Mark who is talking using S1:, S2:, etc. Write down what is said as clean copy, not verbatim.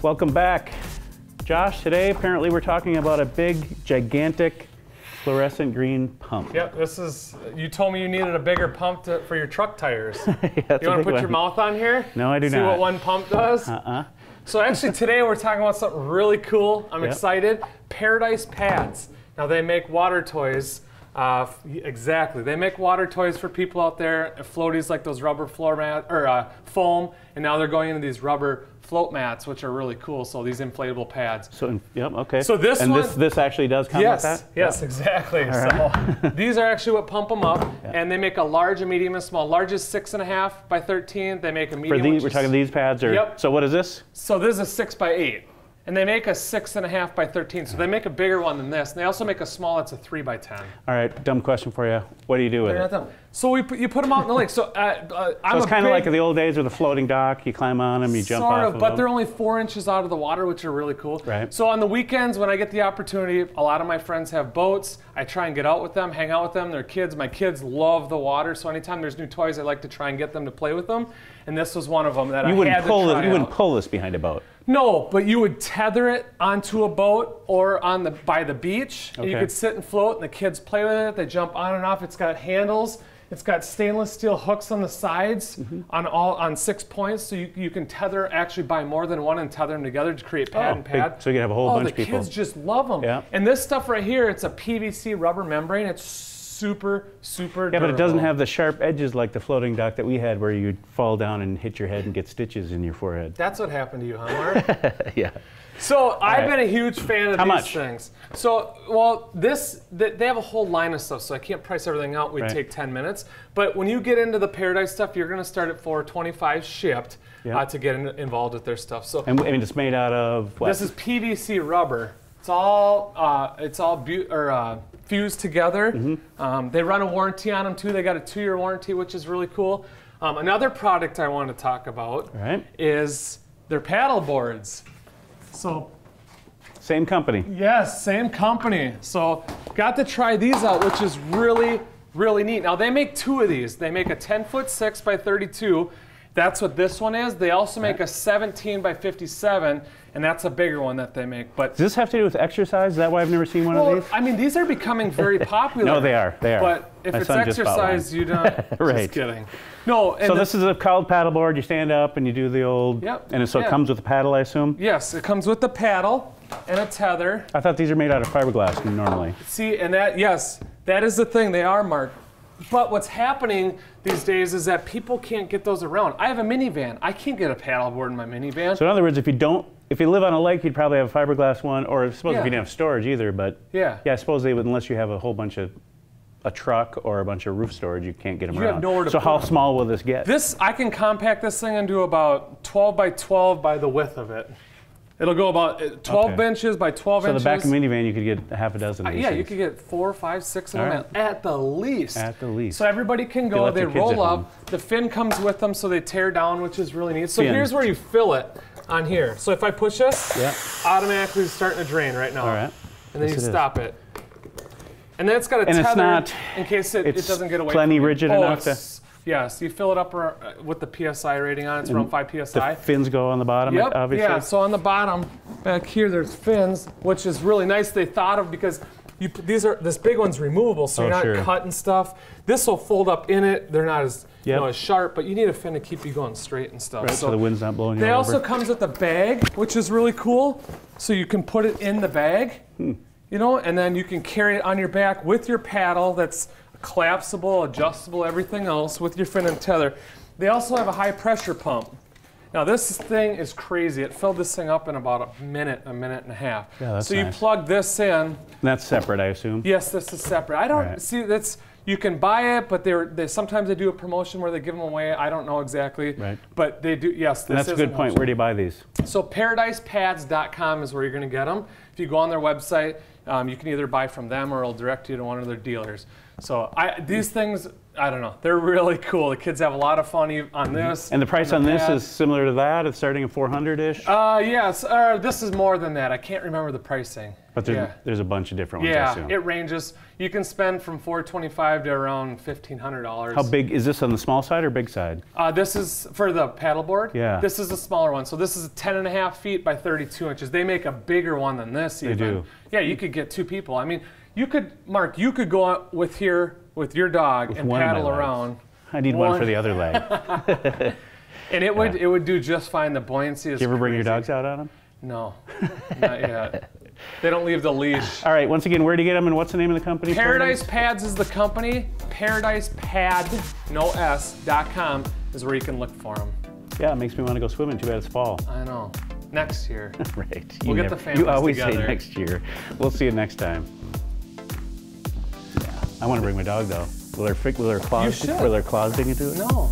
S1: welcome back. Josh, today apparently we're talking about a big, gigantic, fluorescent green pump.
S2: Yep, this is, you told me you needed a bigger pump for your truck tires.
S1: Yeah,
S2: you want to put your mouth on here?
S1: No, I do not.
S2: See what one pump does? So actually today we're talking about something really cool. I'm excited. Paradise Pads. Now they make water toys. Exactly. They make water toys for people out there, floaties like those rubber floor mat or foam, and now they're going into these rubber float mats, which are really cool. So these inflatable pads. So
S1: yep, okay.
S2: So this
S1: and
S2: one,
S1: this actually does come with that?
S2: Yes, exactly. Right. So these are actually what pump them up, and they make a large, a medium, and small. Large is 6.5 by 13. They make a medium.
S1: For these, we're talking these pads, or so what is this?
S2: So this is a 6 by 8. And they make a 6.5 by 13, so they make a bigger one than this. And they also make a small that's a 3 by 10.
S1: All right, dumb question for you. What do you do with it?
S2: So you put them out in the lake. So,
S1: so it's kind of like the old days with a floating dock. You climb on them, you jump off of them.
S2: But they're only 4 inches out of the water, which are really cool.
S1: Right.
S2: So on the weekends when I get the opportunity, a lot of my friends have boats. I try and get out with them, hang out with them. They're kids. My kids love the water, so anytime there's new toys, I like to try and get them to play with them. And this was one of them that I had to try out.
S1: You wouldn't pull this behind a boat.
S2: No, but you would tether it onto a boat or by the beach. And you could sit and float, and the kids play with it. They jump on and off. It's got handles. It's got stainless steel hooks on the sides on 6 points, so you can actually buy more than one and tether them together to create pad and pad.
S1: So you can have a whole bunch of people.
S2: The kids just love them. Yeah. And this stuff right here, it's a PVC rubber membrane. It's super, super durable.
S1: But it doesn't have the sharp edges like the floating dock that we had where you'd fall down and hit your head and get stitches in your forehead.
S2: That's what happened to you, huh, Mark?
S1: Yeah.
S2: So I've been a huge fan of these things. So, well, they have a whole line of stuff, so I can't price everything out. We'd take 10 minutes. But when you get into the Paradise stuff, you're going to start at $425 shipped to get involved with their stuff. So,
S1: and it's made out of what?
S2: This is PVC rubber. It's all fused together. They run a warranty on them too. They got a 2-year warranty, which is really cool. Another product I want to talk about is their paddle boards. So,
S1: same company.
S2: Yes, same company. So got to try these out, which is really, really neat. Now they make 2 of these. They make a 10-foot 6 by 32. That's what this one is. They also make a 17 by 57, and that's a bigger one that they make. But
S1: does this have to do with exercise? Is that why I've never seen one of these?
S2: I mean, these are becoming very popular.
S1: No, they are. They are.
S2: But if it's exercise, you don't. Just kidding. No. And
S1: so this is a called paddleboard. You stand up and you do the old.
S2: Yep.
S1: And so it comes with a paddle, I assume.
S2: Yes, it comes with the paddle and a tether.
S1: I thought these are made out of fiberglass normally.
S2: See, and that that is the thing. They are, Mark. But what's happening these days is that people can't get those around. I have a minivan. I can't get a paddleboard in my minivan.
S1: So in other words, if you live on a lake, you'd probably have a fiberglass one, or I suppose if you didn't have storage either. But yeah, I suppose they would, unless you have a whole bunch of a truck or a bunch of roof storage, you can't get them around.
S2: You have nowhere to
S1: so how small will this get?
S2: I can compact this thing into about 12 by 12 by the width of it. It'll go about 12 inches by 12 inches.
S1: So the back of the minivan, you could get a half a dozen of these things.
S2: You could get 4, 5, 6 of them at the least.
S1: At the least.
S2: So everybody can go, they roll up, the fin comes with them so they tear down, which is really neat. So here's where you fill it on here. So if I push this, automatically it's starting to drain right now. And then you stop it. And then it's got a tether in case it doesn't get away from you.
S1: Plenty rigid enough to...
S2: Yes, you fill it up with the PSI rating on it. It's around 5 PSI.
S1: The fins go on the bottom, obviously?
S2: Yeah, so on the bottom, back here, there's fins, which is really nice. They thought of because this big one's removable, so you're not cutting stuff. This will fold up in it. They're not as as sharp, but you need a fin to keep you going straight and stuff.
S1: So the wind's not blowing you over.
S2: They also comes with a bag, which is really cool. So you can put it in the bag, and then you can carry it on your back with your paddle. That's collapsible, adjustable, everything else with your fin and tether. They also have a high pressure pump. Now this thing is crazy. It filled this thing up in about a minute and a half.
S1: Yeah, that's
S2: so
S1: nice.
S2: You plug this in. And
S1: that's separate, I assume?
S2: Yes, this is separate. I don't see you can buy it, but sometimes they do a promotion where they give them away. I don't know exactly. Right. But they do, yes.
S1: And that's a good point. Where do you buy these?
S2: So paradisepads.com is where you're going to get them. If you go on their website, you can either buy from them or it'll direct you to one of their dealers. So these things I don't know. They're really cool. The kids have a lot of fun on this.
S1: And the price on this is similar to that? It's starting at 400-ish?
S2: Yes. This is more than that. I can't remember the pricing.
S1: But there's a bunch of different ones, I assume.
S2: It ranges. You can spend from $425 to around $1,500.
S1: How big is this, on the small side or big side?
S2: This is for the paddleboard.
S1: Yeah.
S2: This is a smaller one. So this is 10.5 feet by 32 inches. They make a bigger one than this even.
S1: They do.
S2: Yeah, you could get 2 people. I mean, Mark, you could go out with your dog and paddle around.
S1: I need one for the other leg.
S2: And it would do just fine. The buoyancy is
S1: Do you ever bring your dogs out on them?
S2: No, not yet. They don't leave the leash.
S1: All right, once again, where do you get them and what's the name of the company?
S2: Paradise Pads is the company. ParadisePad.com is where you can look for them.
S1: Yeah, it makes me want to go swimming. Too bad it's fall.
S2: I know. Next year.
S1: Right.
S2: We'll get the families
S1: You always
S2: together.
S1: say next year. We'll see you next time. Yeah. I want to bring my dog, though. Will their claws dig into it?
S2: No.